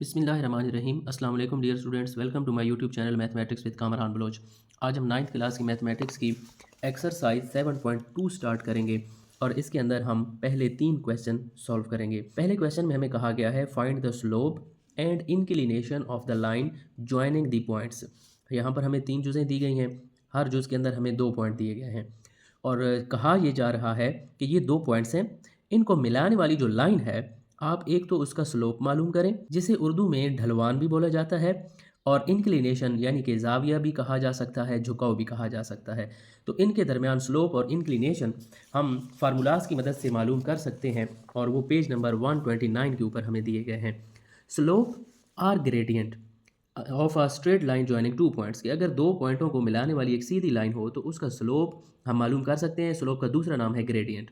बिस्मिल्लाहिर्रहमानिर्रहीम। अस्सलाम वालेकुम dear students, welcome to my YouTube channel mathematics with Kamran Baloch. आज हम 9th क्लास की मैथमेटिक्स की एक्सरसाइज 7.2 स्टार्ट करेंगे और इसके अंदर हम पहले 3 क्वेश्चन सॉल्व करेंगे। पहले क्वेश्चन में हमें कहा गया है find the slope and inclination of the line joining the points. यहाँ पर हमें 3 जुज़ें दी गई हैं, हर जुज़ के अंदर हमें 2 पॉइंट दिए गए हैं और कहा यह जा रहा है कि ये 2 पॉइंट्स हैं, इनको मिलाने वाली जो लाइन है आप एक तो उसका स्लोप मालूम करें जिसे उर्दू में ढलवान भी बोला जाता है और इंक्लिनेशन यानी कि जाविया भी कहा जा सकता है, झुकाव भी कहा जा सकता है। तो इनके दरमियान स्लोप और इंक्लिनेशन हम फार्मूलाज की मदद से मालूम कर सकते हैं और वो पेज नंबर 129 के ऊपर हमें दिए गए हैं। Slope or gradient of a straight line joining 2 points, कि अगर 2 पॉइंटों को मिलाने वाली एक सीधी लाइन हो तो उसका स्लोप हम मालूम कर सकते हैं। स्लोप का दूसरा नाम है ग्रेडियंट।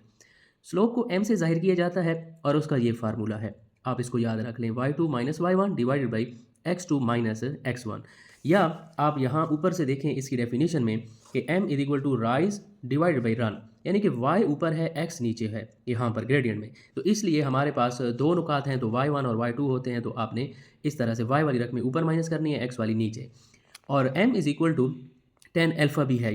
स्लोप को m से जाहिर किया जाता है और उसका ये फार्मूला है, आप इसको याद रख लें, y2 minus y1 divided by x2 minus x1। या आप यहाँ ऊपर से देखें इसकी डेफिनेशन में कि m is equal to rise divided by run, यानी कि y ऊपर है x नीचे है यहाँ पर ग्रेडियंट में। तो इसलिए हमारे पास दो नुकात हैं, तो y1 और y2 होते हैं, तो आपने इस तरह से y वाली रकमें ऊपर माइनस करनी है, x वाली नीचे। और m is equal to 10 alpha भी है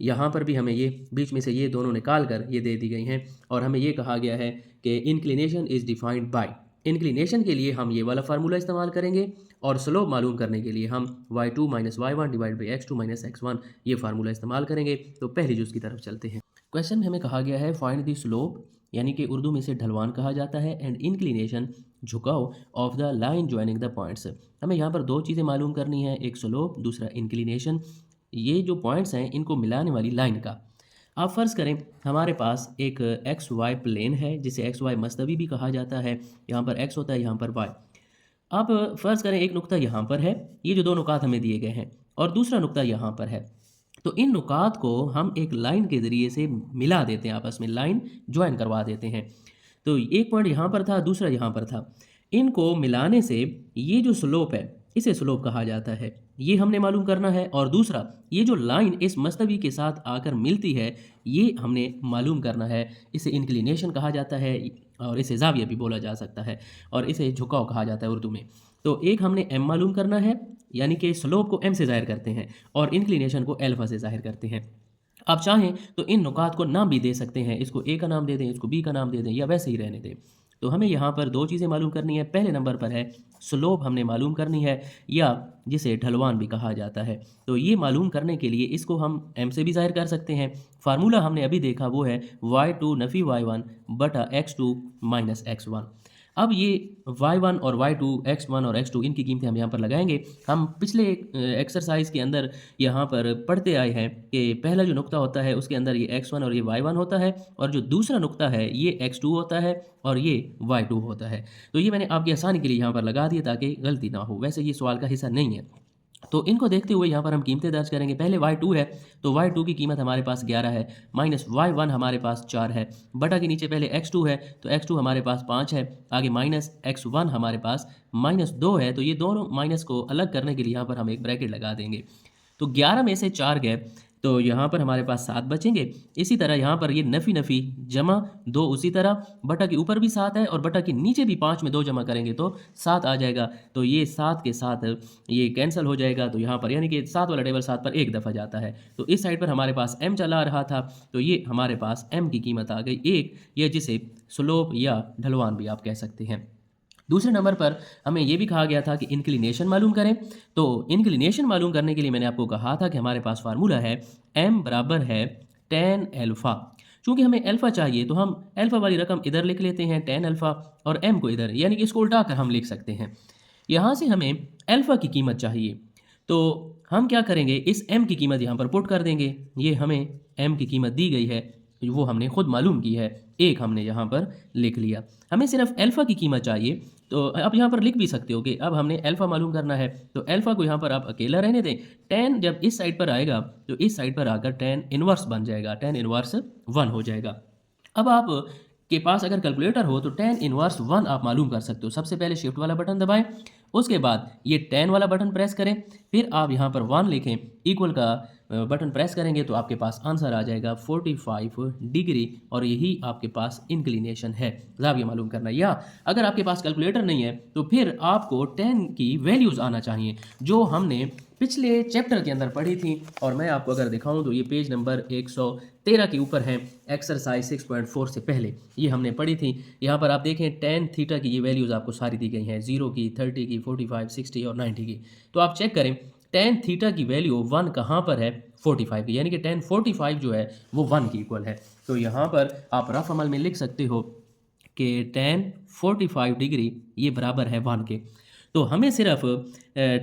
यहाँ पर भी हमें ये बीच में से ये दोनों निकाल कर ये दे दी गई हैं और हमें ये कहा गया है कि inclination is defined by. Inclination के लिए हम ये वाला फार्मूला इस्तेमाल करेंगे और स्लोप मालूम करने के लिए हम y2 minus y1 divide by x2 minus x1 ये फार्मूला इस्तेमाल करेंगे। तो पहली जुज़ की तरफ चलते हैं। क्वेश्चन में हमें कहा गया है फाइंड द स्लोप, यानी कि उर्दू में इसे ढलवान कहा जाता है, एंड इंक्लिनेशन झुकाव of the line joining the points. हमें यहाँ पर दो चीज़ें मालूम करनी है, एक स्लोप दूसरा इंक्लिनेशन। ये जो पॉइंट्स हैं इनको मिलाने वाली लाइन का, आप फ़र्ज़ करें हमारे पास एक एक्स वाई प्लेन है जिसे एक्स वाई मस्तवी भी कहा जाता है। यहाँ पर एक्स होता है, यहाँ पर वाई। आप फ़र्ज़ करें एक नुक्ता यहाँ पर है, ये जो दो नुकात हमें दिए गए हैं, और दूसरा नुक्ता यहाँ पर है। तो इन नुकात को हम एक लाइन के ज़रिए से मिला देते हैं, आपस में लाइन ज्वाइन करवा देते हैं। तो एक पॉइंट यहाँ पर था, दूसरा यहाँ पर था, इनको मिलाने से ये जो स्लोप है इसे स्लोप कहा जाता है, ये हमने मालूम करना है। और दूसरा ये जो लाइन इस मस्तवी के साथ आकर मिलती है ये हमने मालूम करना है, इसे इंक्लिनेशन कहा जाता है और इसे जाविया भी बोला जा सकता है और इसे झुकाव कहा जाता है उर्दू में। तो एक हमने m मालूम करना है, यानी कि स्लोप को m से ज़ाहिर करते हैं और इंक्लिनेशन को अल्फा से ज़ाहिर करते हैं। आप चाहें तो इन नुकात को नाम भी दे सकते हैं, इसको a का नाम दे दें, इसको b का नाम दे दें, या वैसे ही रहने दें। तो हमें यहाँ पर दो चीज़ें मालूम करनी है। पहले नंबर पर है स्लोप हमने मालूम करनी है, या जिसे ढलवान भी कहा जाता है। तो ये मालूम करने के लिए इसको हम m से भी ज़ाहिर कर सकते हैं। फार्मूला हमने अभी देखा वो है y2 नफ़ी y1 बटा x2 माइनस x1। अब ये y1 और y2 x1 और x2 इनकी कीमतें हम यहाँ पर लगाएंगे। हम पिछले एक्सरसाइज के अंदर यहाँ पर पढ़ते आए हैं कि पहला जो नुक्ता होता है उसके अंदर ये x1 और ये y1 होता है, और जो दूसरा नुक्ता है ये x2 होता है और ये y2 होता है। तो ये मैंने आपकी आसानी के लिए यहाँ पर लगा दिया ताकि गलती ना हो, वैसे ये सवाल का हिस्सा नहीं है। तो इनको देखते हुए यहाँ पर हम कीमतें दर्ज करेंगे। पहले y2 है, तो y2 की कीमत हमारे पास 11 है, माइनस y1 हमारे पास 4 है, बटा के नीचे पहले x2 है, तो x2 हमारे पास 5 है, आगे माइनस x1 हमारे पास माइनस 2 है। तो ये दोनों माइनस को अलग करने के लिए यहाँ पर हम एक ब्रैकेट लगा देंगे। तो 11 में से 4 गए तो यहाँ पर हमारे पास 7 बचेंगे। इसी तरह यहाँ पर ये नफ़ी नफ़ी जमा 2 उसी तरह, बटा के ऊपर भी 7 है और बटा के नीचे भी 5 में 2 जमा करेंगे तो 7 आ जाएगा। तो ये 7 के साथ ये कैंसिल हो जाएगा, तो यहाँ पर यानी कि 7 वाला टेबल 7 पर एक दफ़ा जाता है। तो इस साइड पर हमारे पास m चला रहा था, तो ये हमारे पास m की कीमत आ गई 1, ये जिसे स्लोप या ढलवान भी आप कह सकते हैं। दूसरे नंबर पर हमें ये भी कहा गया था कि इंक्लिनेशन मालूम करें। तो इंक्लिनेशन मालूम करने के लिए मैंने आपको कहा था कि हमारे पास फार्मूला है m बराबर है tan अल्फ़ा। चूँकि हमें अल्फ़ा चाहिए तो हम अल्फ़ा वाली रकम इधर लिख लेते हैं tan अल्फ़ा, और m को इधर, यानी कि इसको उल्टा कर हम लिख सकते हैं। यहाँ से हमें अल्फ़ा की कीमत चाहिए, तो हम क्या करेंगे, इस m की कीमत यहाँ पर पुट कर देंगे। ये हमें m की कीमत दी गई है, वो हमने खुद मालूम की है, एक हमने यहाँ पर लिख लिया। हमें सिर्फ अल्फ़ा की कीमत चाहिए, तो आप यहाँ पर लिख भी सकते हो कि अब हमने अल्फ़ा मालूम करना है, तो अल्फ़ा को यहाँ पर आप अकेला रहने दें। tan जब इस साइड पर आएगा तो इस साइड पर आकर tan इनवर्स बन जाएगा, tan इनवर्स 1 हो जाएगा। अब आप के पास अगर कैलकुलेटर हो तो tan इनवर्स 1 आप मालूम कर सकते हो। सबसे पहले शिफ्ट वाला बटन दबाएं, उसके बाद ये tan वाला बटन प्रेस करें, फिर आप यहाँ पर 1 लिखें, इक्वल का बटन प्रेस करेंगे तो आपके पास आंसर आ जाएगा 45 डिग्री और यही आपके पास इंक्लिनेशन है। ज़ाविया मालूम करना, या अगर आपके पास कैलकुलेटर नहीं है तो फिर आपको tan की वैल्यूज़ आना चाहिए जो हमने पिछले चैप्टर के अंदर पढ़ी थी। और मैं आपको अगर दिखाऊं तो ये पेज नंबर 113 के ऊपर है, एक्सरसाइज 6.4 से पहले ये हमने पढ़ी थी। यहाँ पर आप देखें tan थीटा की ये वैल्यूज़ आपको सारी दी गई हैं, 0 की, 30 की, 45, 60 और 90 की। तो आप चेक करें tan थीटा की वैल्यू 1 कहाँ पर है, 45 की, यानी कि tan 45 जो है वो 1 की इक्वल है। तो यहाँ पर आप रफ अमल में लिख सकते हो कि tan 45 डिग्री ये बराबर है 1 के। तो हमें सिर्फ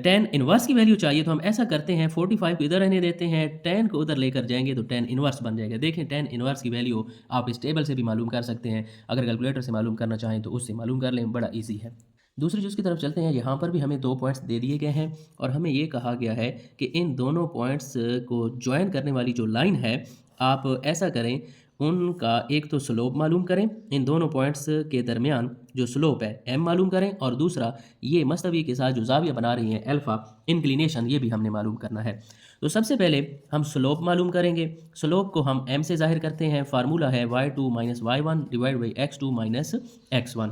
tan इनवर्स की वैल्यू चाहिए, तो हम ऐसा करते हैं 45 को इधर रहने देते हैं, tan को उधर लेकर जाएंगे तो tan इनवर्स बन जाएगा। देखें tan इनवर्स की वैल्यू आप इस टेबल से भी मालूम कर सकते हैं, अगर कैलकुलेटर से मालूम करना चाहें तो उससे मालूम कर लें, बड़ा ईजी है। दूसरी चीज़ की तरफ चलते हैं। यहाँ पर भी हमें 2 पॉइंट्स दे दिए गए हैं और हमें ये कहा गया है कि इन दोनों पॉइंट्स को ज्वाइन करने वाली जो लाइन है आप ऐसा करें, उनका एक तो स्लोप मालूम करें, इन दोनों पॉइंट्स के दरमियान जो स्लोप है m मालूम करें, और दूसरा ये मस्तवी के साथ जो जाविया बना रही हैं अल्फ़ा, इंक्लिनेशन, ये भी हमने मालूम करना है। तो सबसे पहले हम स्लोप मालूम करेंगे। स्लोप को हम m से जाहिर करते हैं, फार्मूला है y2 minus y1 divide by x2 minus x1।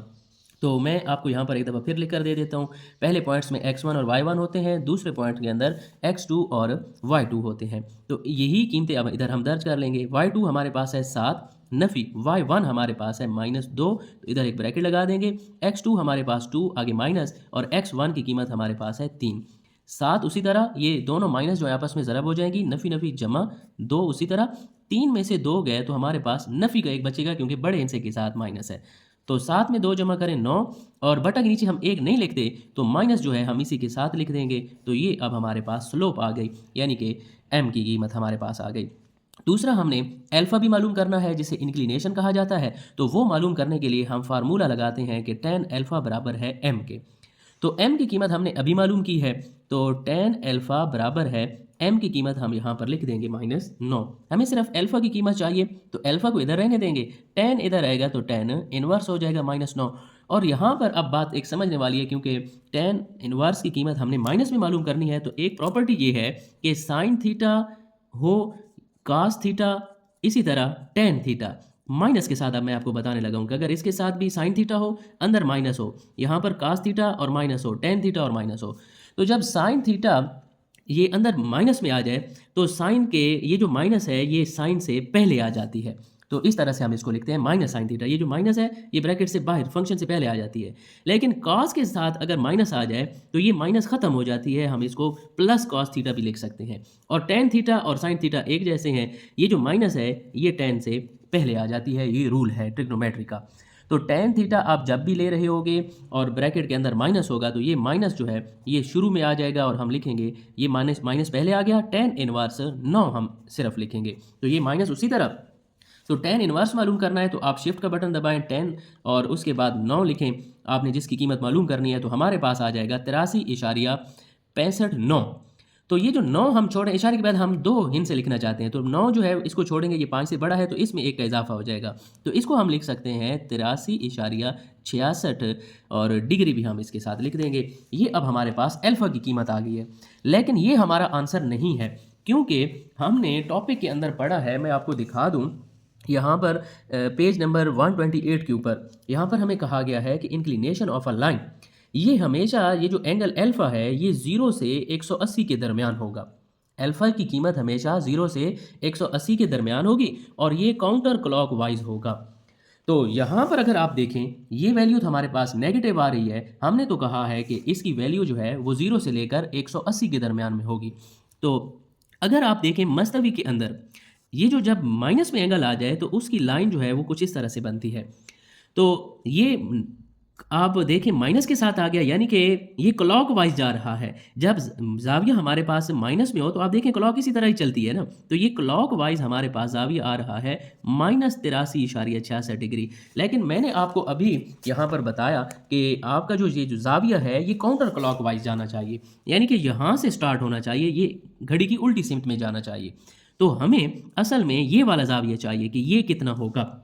तो मैं आपको यहाँ पर एक दफ़ा फिर लिख कर दे देता हूँ। पहले पॉइंट्स में x1 और y1 होते हैं, दूसरे पॉइंट के अंदर x2 और y2 होते हैं। तो यही कीमतें अब इधर हम दर्ज कर लेंगे। y2 हमारे पास है 7, नफ़ी y1 हमारे पास है -2, तो इधर एक ब्रैकेट लगा देंगे। x2 हमारे पास 2 आगे माइनस, और x1 की कीमत हमारे पास है 3। 7 उसी तरह, ये दोनों माइनस जो है आपस में ज़रब हो जाएंगी, नफ़ी नफ़ी जमा 2 उसी तरह, 3 में से 2 गए तो हमारे पास नफ़ी का एक बचेगा क्योंकि बड़े हिस्से के साथ माइनस है। तो 7 में 2 जमा करें 9, और बटा के नीचे हम 1 नहीं लिखते तो माइनस जो है हम इसी के साथ लिख देंगे। तो ये अब हमारे पास स्लोप आ गई, यानी कि m की कीमत हमारे पास आ गई। दूसरा हमने अल्फ़ा भी मालूम करना है जिसे इंक्लिनेशन कहा जाता है। तो वो मालूम करने के लिए हम फार्मूला लगाते हैं कि tan अल्फ़ा बराबर है m के। तो m की कीमत हमने अभी मालूम की है, तो tan अल्फ़ा बराबर है m की कीमत हम यहाँ पर लिख देंगे -9। हमें सिर्फ अल्फ़ा की कीमत चाहिए, तो अल्फ़ा को इधर रहने देंगे, tan इधर आएगा तो tan इनवर्स हो जाएगा -9। और यहाँ पर अब बात एक समझने वाली है, क्योंकि tan इनवर्स की कीमत हमने माइनस में मालूम करनी है। तो एक प्रॉपर्टी ये है कि साइन थीटा हो, कास थीटा, इसी तरह tan थीटा माइनस के साथ। अब मैं आपको बताने लगा हूँ कि अगर इसके साथ भी साइन थीटा हो, अंदर माइनस हो, यहाँ पर कास थीटा और माइनस हो, tan थीटा और माइनस हो, तो जब साइन थीटा ये अंदर माइनस में आ जाए तो साइन के ये जो माइनस है ये साइन से पहले आ जाती है। तो इस तरह से हम इसको लिखते हैं माइनस साइन थीटा। ये जो माइनस है ये ब्रैकेट से बाहर फंक्शन से पहले आ जाती है, लेकिन कॉस के साथ अगर माइनस आ जाए तो ये माइनस ख़त्म हो जाती है, हम इसको प्लस कॉस थीटा भी लिख सकते हैं। और tan थीटा और साइन थीटा एक जैसे हैं, ये जो माइनस है ये tan से पहले आ जाती है, ये रूल है ट्रिग्नोमेट्री का। तो tan थीटा आप जब भी ले रहे होगे और ब्रैकेट के अंदर माइनस होगा तो ये माइनस जो है ये शुरू में आ जाएगा और हम लिखेंगे ये माइनस माइनस पहले आ गया, tan इनवर्स 9 हम सिर्फ लिखेंगे। तो ये माइनस उसी तरह, तो tan इनवर्स मालूम करना है तो आप शिफ्ट का बटन दबाएं, 10 और उसके बाद 9 लिखें, आपने जिसकी कीमत मालूम करनी है। तो हमारे पास आ जाएगा 83.65। तो ये जो 9 हम छोड़ें, इशारे के बाद हम 2 हिंद से लिखना चाहते हैं, तो 9 जो है इसको छोड़ेंगे, ये 5 से बड़ा है तो इसमें 1 का इजाफा हो जाएगा। तो इसको हम लिख सकते हैं 83.66 और डिग्री भी हम इसके साथ लिख देंगे। ये अब हमारे पास अल्फ़ा की कीमत आ गई है, लेकिन ये हमारा आंसर नहीं है, क्योंकि हमने टॉपिक के अंदर पढ़ा है। मैं आपको दिखा दूँ, यहाँ पर पेज नंबर 128 के ऊपर यहाँ पर हमें कहा गया है कि इंक्लिनेशन ऑफ अ लाइन, ये हमेशा ये जो एंगल अल्फ़ा है ये 0 से 180 के दरमियान होगा। अल्फ़ा की कीमत हमेशा 0 से 180 के दरमियान होगी और ये काउंटर क्लॉकवाइज होगा। तो यहाँ पर अगर आप देखें ये वैल्यू तो हमारे पास नेगेटिव आ रही है, हमने तो कहा है कि इसकी वैल्यू जो है वो 0 से लेकर 180 के दरमियान में होगी। तो अगर आप देखें मस्तवी के अंदर ये जो जब माइनस में एंगल आ जाए तो उसकी लाइन जो है वो कुछ इस तरह से बनती है। तो ये आप देखें माइनस के साथ आ गया, यानी कि ये क्लॉकवाइज जा रहा है। जब जाविया हमारे पास माइनस में हो तो आप देखें क्लॉक इसी तरह ही चलती है ना, तो ये क्लॉकवाइज हमारे पास जाविया आ रहा है -83.66 डिग्री। लेकिन मैंने आपको अभी यहाँ पर बताया कि आपका जो ये जो जाविया है ये काउंटर क्लॉकवाइज जाना चाहिए, यानी कि यहाँ से स्टार्ट होना चाहिए, ये घड़ी की उल्टी सिमत में जाना चाहिए। तो हमें असल में ये वाला जाविया चाहिए कि ये कितना होगा।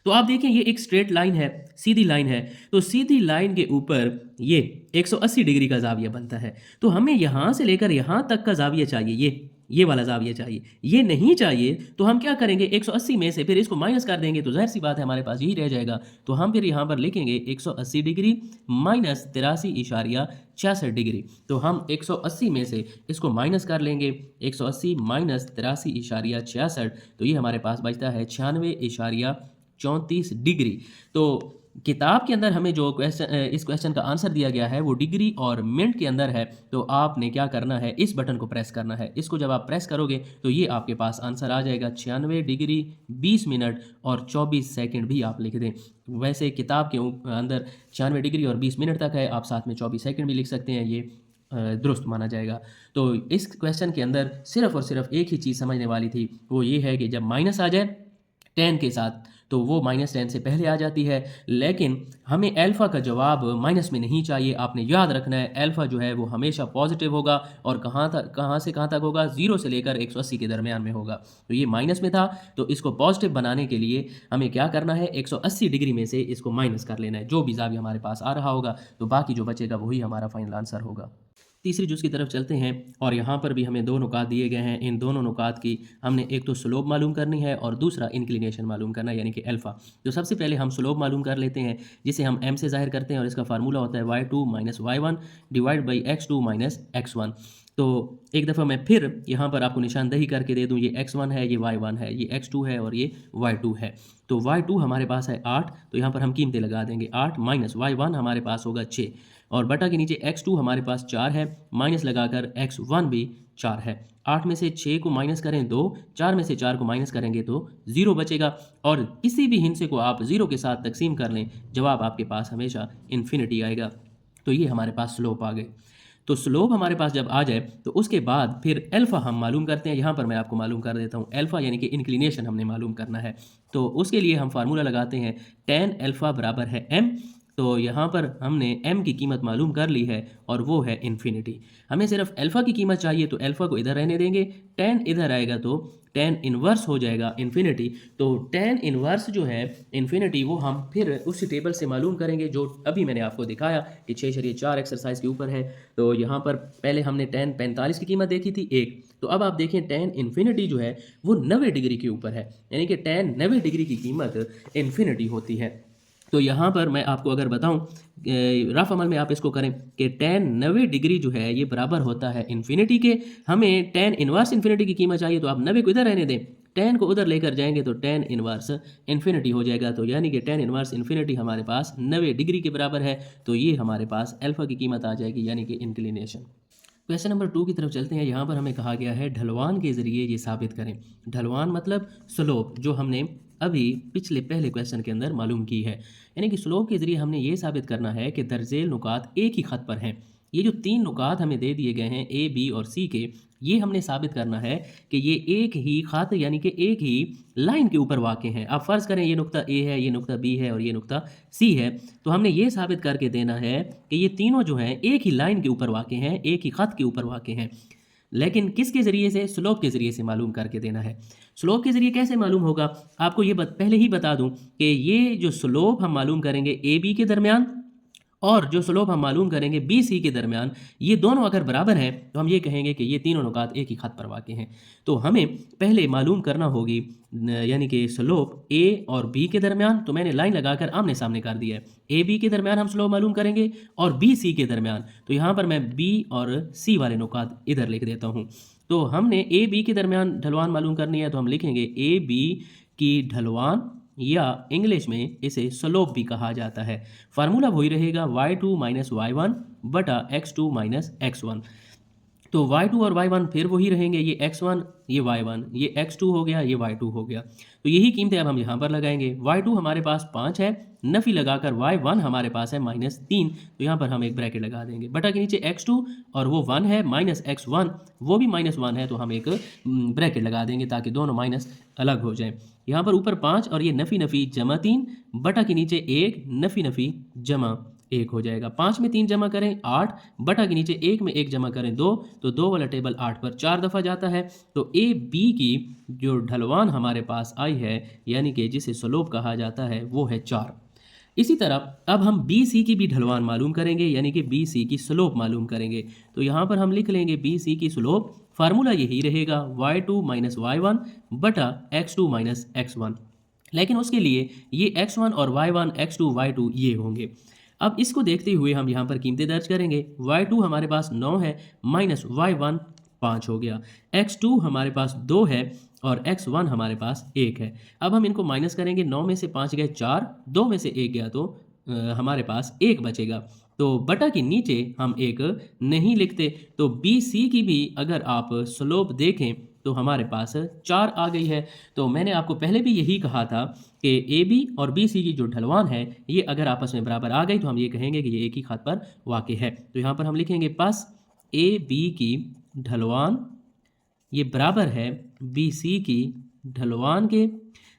तो आप देखें ये एक स्ट्रेट लाइन है, सीधी लाइन है, तो सीधी लाइन के ऊपर ये 180 डिग्री का जाविया बनता है। तो हमें यहाँ से लेकर यहाँ तक का जाविया चाहिए, ये ये वाला ज़ाविया चाहिए। ये नहीं चाहिए तो हम क्या करेंगे, 180 में से फिर इसको माइनस कर देंगे तो ज़ाहिर सी बात है हमारे पास यही रह जाएगा। तो हम फिर यहाँ पर लिखेंगे 180 डिग्री माइनस 83.66 डिग्री। तो हम 180 में से इसको माइनस कर लेंगे, 180 माइनस 83.66, तो ये हमारे पास बचता है 96.34 डिग्री। तो किताब के अंदर हमें जो इस क्वेश्चन का आंसर दिया गया है वो डिग्री और मिनट के अंदर है। तो आपने क्या करना है, इस बटन को प्रेस करना है। इसको जब आप प्रेस करोगे तो ये आपके पास आंसर आ जाएगा। 96 डिग्री 20 मिनट और 24 सेकंड भी आप लिख दें। वैसे किताब के अंदर 96 डिग्री और 20 मिनट तक है, आप साथ में 24 सेकंड भी लिख सकते हैं, ये दुरुस्त माना जाएगा। तो इस क्वेश्चन के अंदर सिर्फ और सिर्फ एक ही चीज़ समझने वाली थी, वो ये है कि जब माइनस आ जाए 10 के साथ तो वो -10 से पहले आ जाती है। लेकिन हमें अल्फ़ा का जवाब माइनस में नहीं चाहिए। आपने याद रखना है अल्फ़ा जो है वो हमेशा पॉजिटिव होगा और कहाँ से कहाँ तक होगा, 0 से लेकर 180 के दरमियान में होगा। तो ये माइनस में था, तो इसको पॉजिटिव बनाने के लिए हमें क्या करना है, 180 डिग्री में से इसको माइनस कर लेना है। जो भी ज़ाविया हमारे पास आ रहा होगा तो बाकी जो बचेगा वही हमारा फाइनल आंसर होगा। तीसरी जुज़ की तरफ चलते हैं और यहाँ पर भी हमें दो नुकात दिए गए हैं। इन दोनों नुकात की हमने एक तो स्लोप मालूम करनी है और दूसरा इंक्लिनेशन मालूम करना है, यानी कि अल्फ़ा। तो सबसे पहले हम स्लोप मालूम कर लेते हैं, जिसे हम m से ज़ाहिर करते हैं और इसका फार्मूला होता है y2 minus y1 divide by x2 minus x1। तो एक दफ़ा मैं फिर यहाँ पर आपको निशानदही करके दे दूँ, ये x1 है, ये y1 है, ये x2 है और ये y2 है। तो y2 हमारे पास है 8, तो यहाँ पर हम कीमतें लगा देंगे। 8 माइनस y1 हमारे पास होगा 6 और बटा के नीचे x2 हमारे पास 4 है, माइनस लगाकर x1 भी 4 है। 8 में से 6 को माइनस करें 2, 4 में से 4 को माइनस करेंगे तो 0 बचेगा और किसी भी हिस्से को आप 0 के साथ तकसीम कर लें, जवाब आपके पास हमेशा इन्फिनिटी आएगा। तो ये हमारे पास स्लोप आ गए। तो स्लोप हमारे पास जब आ जाए तो उसके बाद फिर अल्फ़ा हम मालूम करते हैं। यहाँ पर मैं आपको मालूम कर देता हूँ, अल्फ़ा यानी कि इंक्लिनेशन हमने मालूम करना है। तो उसके लिए हम फार्मूला लगाते हैं, tan अल्फ़ा बराबर है m। तो यहाँ पर हमने m की कीमत मालूम कर ली है और वो है इन्फिनिटी। हमें सिर्फ अल्फ़ा की कीमत चाहिए, तो अल्फ़ा को इधर रहने देंगे, tan इधर आएगा तो tan इन्वर्स हो जाएगा इन्फिनिटी। तो tan इन्वर्स जो है इन्फिनिटी वो हम फिर उसी टेबल से मालूम करेंगे जो अभी मैंने आपको दिखाया कि 6.4 एक्सरसाइज के ऊपर है। तो यहाँ पर पहले हमने tan 45 की कीमत देखी थी 1, तो अब आप देखें tan इन्फिनिटी जो है वो 90 डिग्री के ऊपर है, यानी कि tan 90 डिग्री की कीमत इन्फिनिटी होती है। तो यहाँ पर मैं आपको अगर बताऊं, रफ अमल में आप इसको करें कि tan 90 डिग्री जो है ये बराबर होता है इन्फिनिटी के। हमें tan इन्वर्स इन्फिनिटी की कीमत चाहिए, तो आप 90 को इधर रहने दें, tan को उधर लेकर जाएंगे तो tan इन्वर्स इन्फिनिटी हो जाएगा। तो यानी कि tan इन्वर्स इन्फिनिटी हमारे पास 90 डिग्री के बराबर है। तो ये हमारे पास अल्फ़ा की कीमत आ जाएगी, यानी कि इंक्लिनेशन। क्वेश्चन नंबर 2 की तरफ चलते हैं। यहाँ पर हमें कहा गया है ढलवान के ज़रिए ये साबित करें। ढलवान मतलब स्लोप, जो हमने अभी पिछले पहले क्वेश्चन के अंदर मालूम की है, यानी कि स्लोप के ज़रिए हमने ये साबित करना है कि दर्जेल नुकात एक ही ख़त पर हैं। ये जो 3 नुकात हमें दे दिए गए हैं A, B और C के, ये हमने साबित करना है कि ये एक ही ख़त यानी कि एक ही लाइन के ऊपर वाक़े हैं। आप फ़र्ज़ करें ये नुक्ता A है, ये नुक्ता B है और ये नुक्ता C है, तो हमने ये साबित करके देना है कि ये तीनों जो हैं एक ही लाइन के ऊपर वाक़े हैं, एक ही ख़त के ऊपर वाक़े हैं। लेकिन किसके ज़रिए से? स्लोप के ज़रिए से मालूम करके देना है। स्लोप के ज़रिए कैसे मालूम होगा? आपको ये पहले ही बता दूं कि ये जो स्लोप हम मालूम करेंगे ए बी के दरमियान और जो स्लोप हम मालूम करेंगे बी सी के दरमियान, ये दोनों अगर बराबर हैं तो हम ये कहेंगे कि ये तीनों नुकात एक ही ख़त पर वाक़े हैं। तो हमें पहले मालूम करना होगी यानी कि स्लोप ए और बी के दरमियान, तो मैंने लाइन लगाकर आमने सामने कर दिया है। ए बी के दरमियान हम स्लोप मालूम करेंगे और बी सी के दरमियान, तो यहाँ पर मैं बी और सी वाले नुकात इधर लिख देता हूँ। तो हमने ए बी के दरमियान ढलवान मालूम करनी है, तो हम लिखेंगे ए बी की ढलवान, या इंग्लिश में इसे स्लोप भी कहा जाता है। फार्मूला वही रहेगा y2 माइनस y1 बटा x2 माइनस x1। तो y2 और y1 फिर वही रहेंगे, ये x1 ये y1, ये x2 हो गया, ये y2 हो गया। तो यही कीमतें अब हम यहाँ पर लगाएंगे। y2 हमारे पास 5 है, नफ़ी लगाकर y1 हमारे पास है -3, तो यहाँ पर हम एक ब्रैकेट लगा देंगे। बटा के नीचे x2 और वो 1 है, माइनस x1 वो भी -1 है, तो हम एक ब्रैकेट लगा देंगे ताकि दोनों माइनस अलग हो जाए। यहाँ पर ऊपर 5 और ये नफ़ी नफ़ी जमा 3, बटा के नीचे 1 नफ़ी नफ़ी जमा 1 हो जाएगा। 5 में 3 जमा करें 8, बटा के नीचे 1 में 1 जमा करें 2, तो 2 वाला टेबल 8 पर 4 दफ़ा जाता है। तो ए बी की जो ढलवान हमारे पास आई है, यानी कि जिसे स्लोप कहा जाता है, वो है 4। इसी तरह अब हम बी सी की भी ढलवान मालूम करेंगे, यानी कि बी सी की स्लोप मालूम करेंगे। तो यहाँ पर हम लिख लेंगे बी सी की स्लोप फार्मूला यही रहेगा y2 माइनस y1 बटा x2 माइनस x1, लेकिन उसके लिए ये x1 और y1 x2 y2 ये होंगे। अब इसको देखते हुए हम यहाँ पर कीमतें दर्ज करेंगे। y2 हमारे पास 9 है माइनस y1 5 हो गया, x2 हमारे पास 2 है और x1 हमारे पास 1 है। अब हम इनको माइनस करेंगे, 9 में से 5 गए 4, 2 में से 1 गया तो हमारे पास 1 बचेगा। तो बटा के नीचे हम 1 नहीं लिखते, तो बी सी की भी अगर आप स्लोप देखें तो हमारे पास 4 आ गई है। तो मैंने आपको पहले भी यही कहा था कि ए बी और बी सी की जो ढलवान है ये अगर आपस में बराबर आ गई तो हम ये कहेंगे कि ये एक ही खात पर वाक़ई है। तो यहाँ पर हम लिखेंगे बस ए बी की ढलवान ये बराबर है बी सी की ढलवान के,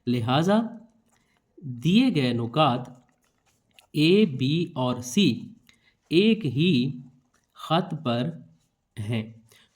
लिहाजा दिए गए नुकात ए बी और सी एक ही ख़त पर हैं।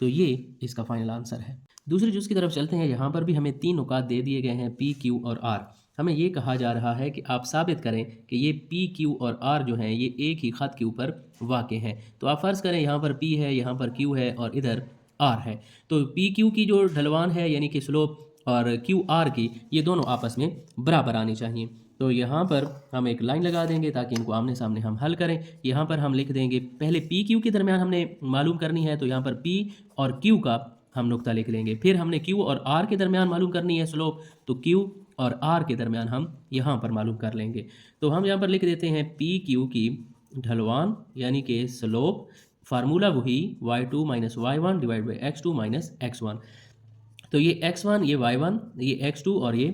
तो ये इसका फाइनल आंसर है। दूसरे जुज़ की तरफ चलते हैं। यहाँ पर भी हमें 3 नुकात दे दिए गए हैं पी क्यू और आर। हमें ये कहा जा रहा है कि आप साबित करें कि ये पी क्यू और आर जो हैं ये एक ही ख़त के ऊपर वाक़ हैं। तो आप फ़र्ज़ करें यहाँ पर पी है, यहाँ पर क्यू है और इधर आर है। तो पी क्यू की जो ढलवान है यानी कि स्लोप और क्यू आर की ये दोनों आपस में बराबर आनी चाहिए। तो यहाँ पर हम एक लाइन लगा देंगे ताकि इनको आमने सामने हम हल करें। यहाँ पर हम लिख देंगे, पहले पी क्यू के दरमियान हमने मालूम करनी है, तो यहाँ पर पी और क्यू का हम नुक्ता लिख लेंगे। फिर हमने क्यू और आर के दरमियान मालूम करनी है स्लोप, तो क्यू और आर के दरमियान हम यहाँ पर मालूम कर लेंगे। तो हम यहाँ पर लिख देते हैं पी क्यू की ढलवान यानी कि स्लोप, फार्मूला वही y2 minus y1 divide by x2 minus x1। तो ये x1 ये y1 ये x2 और ये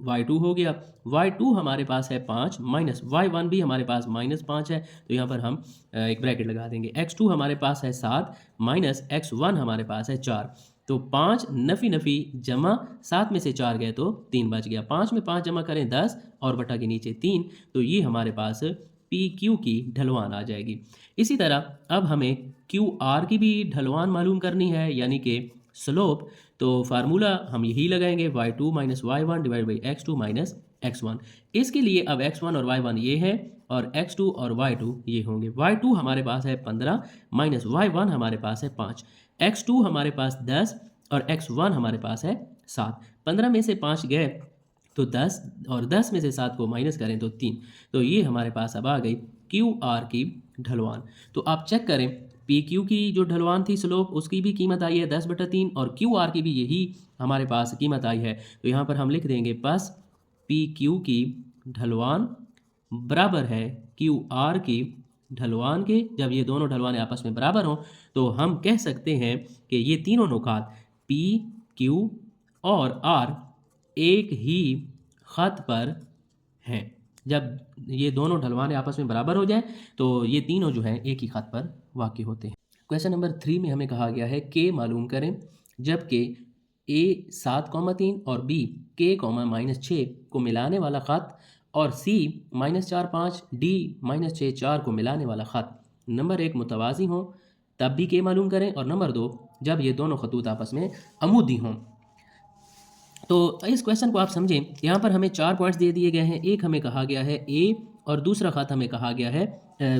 y2 हो गया। y2 हमारे पास है 5 माइनस y1 भी हमारे पास माइनस 5 है, तो यहाँ पर हम एक ब्रैकेट लगा देंगे। x2 हमारे पास है 7 माइनस x1 हमारे पास है 4। तो 5 नफ़ी नफ़ी जमा 7 में से 4 गए तो 3 बच गया। 5 में 5 जमा करें 10 और बटा के नीचे 3, तो ये हमारे पास पी क्यू की ढलवान आ जाएगी। इसी तरह अब हमें क्यू आर की भी ढलवान मालूम करनी है यानी कि स्लोप। तो फार्मूला हम यही लगाएंगे y2 minus y1 divide by x2 minus x1। इसके लिए अब x1 और y1 ये है और x2 और y2 ये होंगे। y2 हमारे पास है 15 माइनस y1 हमारे पास है 5, x2 हमारे पास 10 और x1 हमारे पास है 7। 15 में से 5 गए तो 10 और 10 में से 7 को माइनस करें तो 3। तो ये हमारे पास अब आ गई क्यू आर की ढलवान। तो आप चेक करें, पी क्यू की जो ढलवान थी स्लोप उसकी भी कीमत आई है 10/3 और क्यू आर की भी यही हमारे पास कीमत आई है। तो यहाँ पर हम लिख देंगे बस पी क्यू की ढलवान बराबर है क्यू आर की ढलवान के। जब ये दोनों ढलवानें आपस में बराबर हों तो हम कह सकते हैं कि ये तीनों नुकात पी क्यू और आर एक ही ख़त पर हैं। जब ये दोनों ढलवानें आपस में बराबर हो जाएं तो ये तीनों जो हैं एक ही ख़त पर वाक़ई होते हैं। क्वेश्चन नंबर 3 में हमें कहा गया है के मालूम करें जबकि ए 7,3 और बी के -6 को मिलाने वाला ख़त और सी -4 5 डी -6 4 को मिलाने वाला ख़त नंबर 1 मुतवाज़ी हों तब भी के मालूम करें, और नंबर 2 जब ये दोनों खतूत आपस में अमूदी हों। तो इस क्वेश्चन को आप समझें, यहाँ पर हमें 4 पॉइंट्स दे दिए गए हैं। एक हमें कहा गया है ए और दूसरा ख़त हमें कहा गया है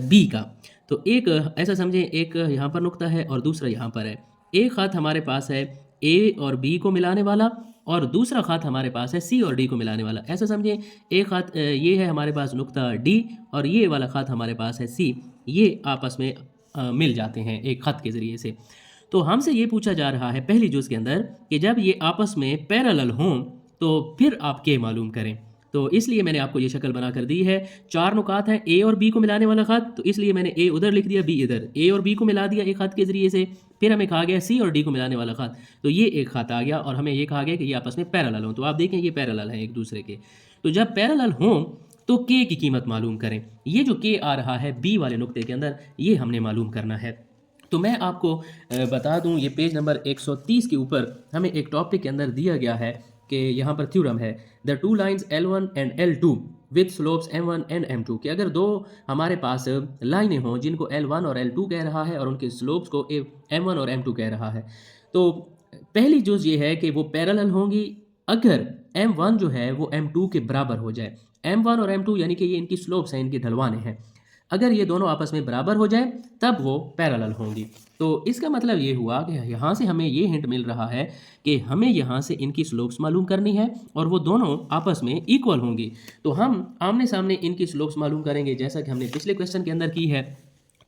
बी का। तो एक ऐसा समझें, एक यहाँ पर नुक्ता है और दूसरा यहाँ पर है। एक ख़त हमारे पास है ए और बी को मिलाने वाला और दूसरा ख़त हमारे पास है सी और डी को मिलाने वाला। ऐसा समझें, एक ख़त ये है हमारे पास नुक्ता डी और ये वाला ख़त हमारे पास है सी, ये आपस में मिल जाते हैं एक ख़त के ज़रिए से। तो हमसे ये पूछा जा रहा है पहली जुज़ के अंदर कि जब ये आपस में पैरेलल हों तो फिर आप के मालूम करें। तो इसलिए मैंने आपको ये शक्ल बना कर दी है। 4 नुकात हैं, ए और बी को मिलाने वाला ख़त, तो इसलिए मैंने ए उधर लिख दिया, बी इधर। ए और बी को मिला दिया एक ख़त के ज़रिए से। फिर हमें कहा गया सी और डी को मिलाने वाला ख़त, तो ये एक ख़त आ गया और हमें ये कहा गया कि ये आपस में पैरेलल हों। तो आप देखें ये पैरेलल हैं एक दूसरे के। तो जब पैरेलल हों तो के की कीमत मालूम करें। ये जो के आ रहा है बी वाले नुक्ते के अंदर, ये हमने मालूम करना है। तो मैं आपको बता दूं, ये पेज नंबर 130 के ऊपर हमें एक टॉपिक के अंदर दिया गया है कि यहाँ पर थ्योरम है the two lines L1 and L2 with slopes M1 and M2, कि अगर दो हमारे पास लाइनें हों जिनको L1 और L2 कह रहा है और उनके स्लोप्स को M1 और M2 कह रहा है, तो पहली जुज़ ये है कि वो पैरेलल होंगी अगर M1 जो है वो M2 के बराबर हो जाए। M1 और M2 यानी कि ये इनकी स्लोप्स हैं, इनकी ढलवानें हैं। अगर ये दोनों आपस में बराबर हो जाए तब वो पैरेलल होंगी। तो इसका मतलब ये हुआ कि यहाँ से हमें ये हिंट मिल रहा है कि हमें यहाँ से इनकी स्लोप्स मालूम करनी है और वो दोनों आपस में इक्वल होंगी। तो हम आमने सामने इनकी स्लोप्स मालूम करेंगे जैसा कि हमने पिछले क्वेश्चन के अंदर की है।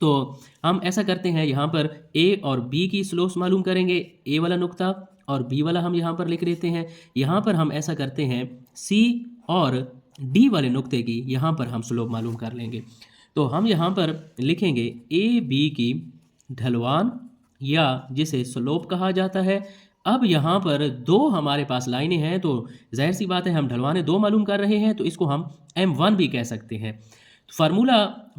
तो हम ऐसा करते हैं, यहाँ पर ए और बी की स्लोप्स मालूम करेंगे, ए वाला नुक्ता और बी वाला हम यहाँ पर लिख देते हैं। यहाँ पर हम ऐसा करते हैं, सी और डी वाले नुक्ते की यहाँ पर हम स्लोप मालूम कर लेंगे। तो हम यहाँ पर लिखेंगे ए बी की ढलवान या जिसे स्लोप कहा जाता है। अब यहाँ पर दो हमारे पास लाइनें हैं, तो जाहिर सी बात है हम ढलवाने दो मालूम कर रहे हैं, तो इसको हम M1 भी कह सकते हैं। फार्मूला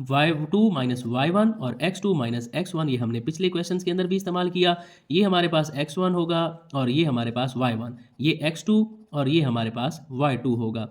y2 माइनस y1 और x2 माइनस x1 ये हमने पिछले क्वेश्चंस के अंदर भी इस्तेमाल किया। ये हमारे पास x1 होगा और ये हमारे पास y1, ये x2 और ये हमारे पास y2 होगा।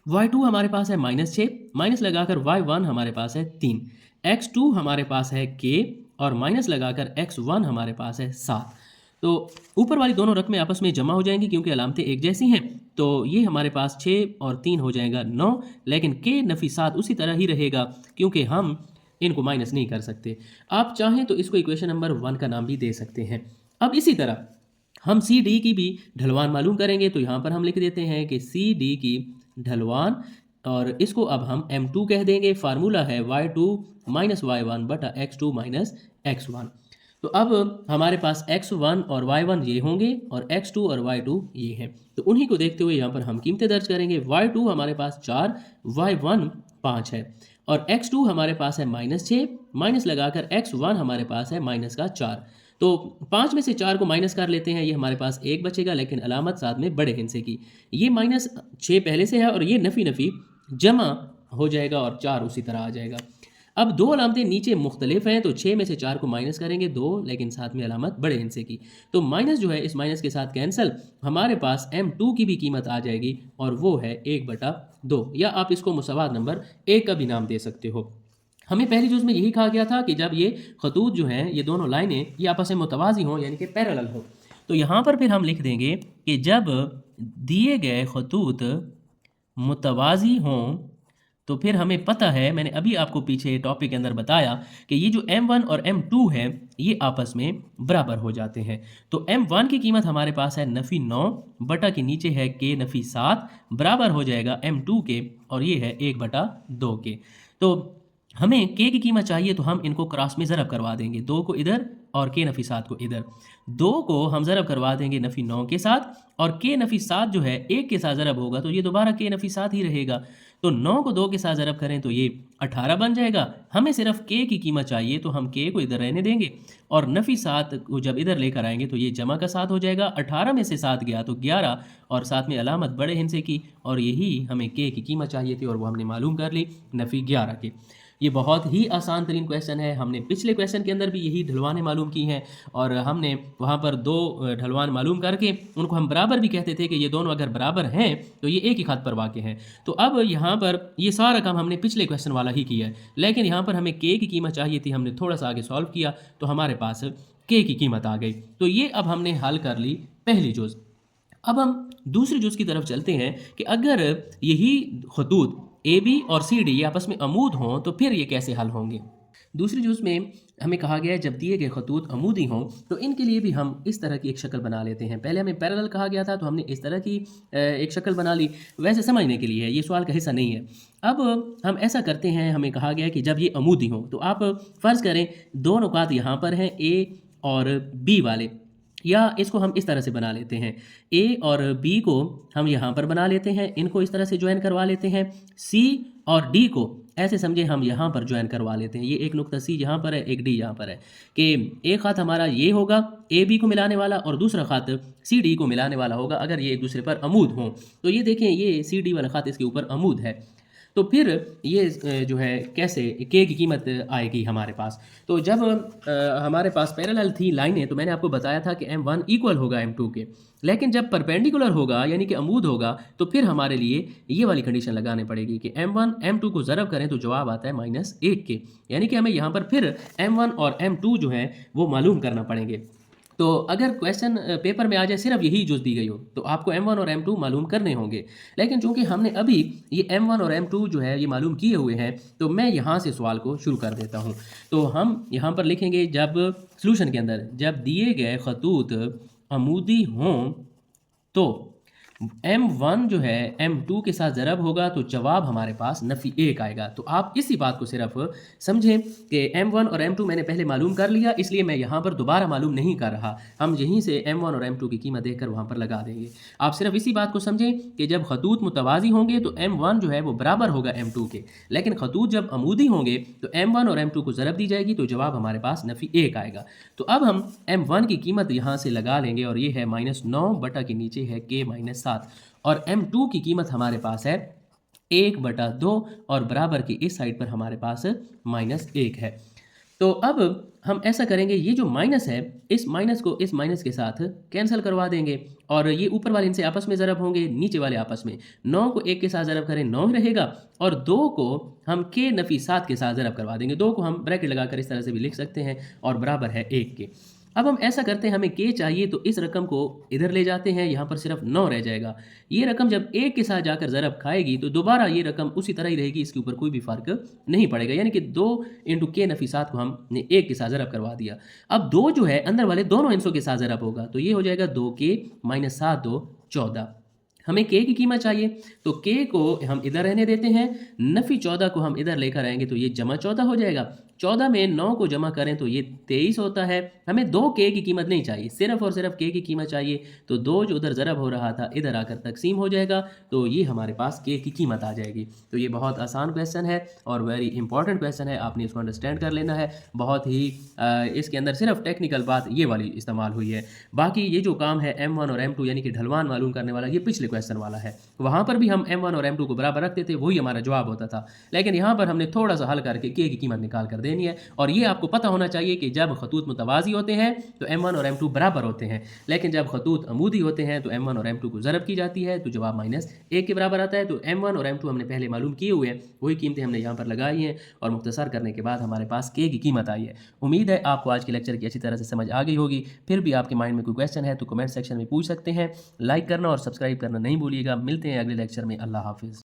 y2 हमारे पास है -6, माइनस लगाकर y1 हमारे पास है 3, x2 हमारे पास है k और माइनस लगाकर x1 हमारे पास है 7। तो ऊपर वाली दोनों रकमें आपस में जमा हो जाएंगी क्योंकि अलामतें एक जैसी हैं। तो ये हमारे पास 6 और 3 हो जाएगा 9, लेकिन k नफ़ी 7 उसी तरह ही रहेगा क्योंकि हम इनको माइनस नहीं कर सकते। आप चाहें तो इसको इक्वेशन नंबर 1 का नाम भी दे सकते हैं। अब इसी तरह हम सी डी की भी ढलवान मालूम करेंगे, तो यहाँ पर हम लिख देते हैं कि सी डी की ढलवान, और इसको अब हम M2 कह देंगे। फार्मूला है y2 माइनस y1 बटा x2 माइनस x1। तो अब हमारे पास x1 और y1 ये होंगे और x2 और y2 ये हैं। तो उन्हीं को देखते हुए यहाँ पर हम कीमतें दर्ज करेंगे। y2 हमारे पास 4, y1 5 है और x2 हमारे पास है -6, माइनस लगाकर x1 हमारे पास है -4। तो 5 में से 4 को माइनस कर लेते हैं, ये हमारे पास 1 बचेगा, लेकिन अलामत साथ में बड़े हिस्से की। ये -6 पहले से है और ये नफ़ी नफ़ी जमा हो जाएगा और 4 उसी तरह आ जाएगा। अब दो अलामतें नीचे मुख्तलिफ हैं, तो 6 में से 4 को माइनस करेंगे 2, लेकिन साथ में अलामत बड़े हिस्से की। तो माइनस जो है इस माइनस के साथ कैंसिल, हमारे पास M2 की भी कीमत आ जाएगी और वो है 1/2, या आप इसको मुसवाद नंबर 1 का भी नाम दे सकते हो। हमें पहली जुज़ में यही कहा गया था कि जब ये खतूत जो हैं, ये दोनों लाइनें ये आपस में मुतवाज़ी हों यानी कि पैरेलल हो। तो यहाँ पर फिर हम लिख देंगे कि जब दिए गए खतूत मुतवाज़ी हों तो फिर हमें पता है, मैंने अभी आपको पीछे टॉपिक के अंदर बताया कि ये जो M1 और M2 है ये आपस में बराबर हो जाते हैं। तो M1 की कीमत हमारे पास है नफ़ी 9 बटा के नीचे है k नफ़ी 7 बराबर हो जाएगा M2 के, और ये है 1/2 के। तो हमें k की कीमत चाहिए तो हम इनको क्रॉस में ज़रब करवा देंगे, 2 को इधर और k नफ़ी 7 को इधर। 2 को हम ज़रब करवा देंगे नफ़ी 9 के साथ और k नफ़ी 7 जो है 1 के साथ ज़रब होगा तो ये दोबारा k नफ़ी 7 ही रहेगा। तो 9 को 2 के साथ ज़रब करें तो ये 18 बन जाएगा। हमें सिर्फ k की कीमत चाहिए तो हम k को इधर रहने देंगे और नफ़ी 7 को जब इधर लेकर आएंगे तो ये जमा का 7 हो जाएगा। 18 में से 7 गया तो 11 और साथ में अलामत बड़े हिस्से की, और यही हमें k की कीमत चाहिए थी और वो हमने मालूम कर ली नफ़ी 11 की। ये बहुत ही आसान तरीन क्वेश्चन है। हमने पिछले क्वेश्चन के अंदर भी यही ढलवानें मालूम की हैं और हमने वहाँ पर 2 ढलवान मालूम करके उनको हम बराबर भी कहते थे कि ये दोनों अगर बराबर हैं तो ये एक ही खात पर वाक़े हैं। तो अब यहाँ पर ये सारा काम हमने पिछले क्वेश्चन वाला ही किया है, लेकिन यहाँ पर हमें k की कीमत चाहिए थी। हमने थोड़ा सा आगे सॉल्व किया तो हमारे पास k की कीमत आ गई। तो ये अब हमने हल कर ली पहली जुज़। अब हम दूसरी जुज़ की तरफ चलते हैं कि अगर यही खतूत ए बी और सी डी ये आपस में अमूद हों तो फिर ये कैसे हल होंगे। दूसरी जुज़ में हमें कहा गया है जब दिए गए खतूत अमूदी हों तो इनके लिए भी हम इस तरह की एक शक्ल बना लेते हैं। पहले हमें पैरेलल कहा गया था तो हमने इस तरह की एक शक्ल बना ली, वैसे समझने के लिए है, ये सवाल का हिस्सा नहीं है। अब हम ऐसा करते हैं, हमें कहा गया है कि जब ये अमूदी हों तो आप फ़र्ज़ करें 2 नुकात यहाँ पर हैं A और B वाले, या इसको हम इस तरह से बना लेते हैं, A और B को हम यहाँ पर बना लेते हैं, इनको इस तरह से ज्वाइन करवा लेते हैं। C और D को ऐसे समझे हम यहाँ पर ज्वाइन करवा लेते हैं। ये एक नुक्ता C यहाँ पर है, एक D यहाँ पर है कि एक खात हमारा ये होगा A B को मिलाने वाला और दूसरा खात C D को मिलाने वाला होगा अगर ये एक दूसरे पर अमूद हों। तो ये देखें ये C D वाला खात इसके ऊपर अमूद है। तो फिर ये जो है कैसे k की कीमत आएगी हमारे पास। तो जब हमारे पास पैरेलल थी लाइनें तो मैंने आपको बताया था कि M1 इक्वल होगा M2 के, लेकिन जब परपेंडिकुलर होगा यानी कि अमूद होगा तो फिर हमारे लिए ये वाली कंडीशन लगानी पड़ेगी कि M1 M2 को ज़रब करें तो जवाब आता है -1 के, यानी कि हमें यहाँ पर फिर M1 और M2 जो है वो मालूम करना पड़ेंगे। तो अगर क्वेश्चन पेपर में आ जाए सिर्फ यही जो दी गई हो तो आपको M1 और M2 मालूम करने होंगे। लेकिन चूंकि हमने अभी ये M1 और M2 जो है ये मालूम किए हुए हैं तो मैं यहाँ से सवाल को शुरू कर देता हूँ। तो हम यहाँ पर लिखेंगे जब सॉल्यूशन के अंदर जब दिए गए खतूत अमूदी हों तो M1 जो है M2 के साथ ज़रब होगा तो जवाब हमारे पास नफ़ी 1 आएगा। तो आप इसी बात को सिर्फ समझें कि M1 और M2 मैंने पहले मालूम कर लिया, इसलिए मैं यहाँ पर दोबारा मालूम नहीं कर रहा। हम यहीं से M1 और M2 की कीमत देखकर वहाँ पर लगा देंगे। आप सिर्फ इसी बात को समझें कि जब खतूत मुतवाज़ी होंगे तो M1 जो है वो बराबर होगा M2 के, लेकिन खतूत जब अमूदी होंगे तो M1 और M2 को ज़रब दी जाएगी तो जवाब हमारे पास नफ़ी 1 आएगा। तो अब हम M1 की कीमत यहाँ से लगा लेंगे और ये है -9 बटा के नीचे है K -7 और M2 की कीमत हमारे पास है 1/2 और बराबर की इस साइड पर हमारे पास -1 है। तो अब हम ऐसा करेंगे, ये जो माइनस है इस माइनस को इस माइनस के साथ कैंसिल करवा देंगे और ये ऊपर वाले इनसे आपस में ज़रब होंगे, नीचे वाले आपस में। 9 को 1 के साथ ज़रब करें 9 ही रहेगा और 2 को हम K नफ़ी 7 के साथ ज़रब करवा देंगे। 2 को हम ब्रैकेट लगाकर इस तरह से भी लिख सकते हैं और बराबर है 1 के। अब हम ऐसा करते हैं, हमें K चाहिए तो इस रकम को इधर ले जाते हैं, यहाँ पर सिर्फ 9 रह जाएगा। ये रकम जब 1 के साथ जाकर ज़रब खाएगी तो दोबारा ये रकम उसी तरह ही रहेगी, इसके ऊपर कोई भी फ़र्क नहीं पड़ेगा। यानी कि 2 × K नफ़ी 7 को हमने 1 के साथ ज़रब करवा दिया। अब 2 जो है अंदर वाले दोनों हिस्सों के साथ ज़रब होगा तो ये हो जाएगा 2K -7 2 14। हमें K की कीमत चाहिए तो K को हम इधर रहने देते हैं, नफ़ी 14 को हम इधर लेकर आएंगे तो ये जमा 14 हो जाएगा। 14 में 9 को जमा करें तो ये 23 होता है। हमें 2K की कीमत नहीं चाहिए, सिर्फ और सिर्फ K की कीमत चाहिए। तो 2 जो उधर ज़रब हो रहा था इधर आकर तकसीम हो जाएगा तो ये हमारे पास K की कीमत आ जाएगी। तो ये बहुत आसान क्वेश्चन है और वेरी इंपॉर्टेंट क्वेश्चन है, आपने इसको अंडरस्टैंड कर लेना है। बहुत ही इसके अंदर सिर्फ टेक्निकल बात ये वाली इस्तेमाल हुई है। बाकी ये जो काम है M1 और M2 यानी कि ढलवान मालूम करने वाला, ये पिछले क्वेश्चन वाला है। वहाँ पर भी हम M1 और M2 को बराबर रखते थे, वही हमारा जवाब होता था। लेकिन यहाँ पर हमने थोड़ा सा हल करके K की कीमत निकाल कर देनी है। और ये आपको पता होना चाहिए कि जब खतूत मुतवाज़ी होते हैं तो M1 और M2 बराबर होते हैं, लेकिन जब खतूत अमूदी होते हैं तो M1 और M2 को ज़रब की जाती है तो जवाब -1 के बराबर आता है। तो M1 और M2 हमने पहले मालूम किए हुए हैं, वही कीमतें हमने यहाँ पर लगाई हैं और मुख्तसर करने के बाद हमारे पास K की कीमत आई है। उम्मीद है आपको आज के लेक्चर की अच्छी तरह से समझ आ गई होगी। फिर भी आपके माइंड में कोई क्वेश्चन है तो कमेंट सेक्शन में पूछ सकते हैं। लाइक करना और सब्सक्राइब करना नहीं भूलिएगा। मिलते हैं अगले लेक्चर में। अल्लाह हाफिज़।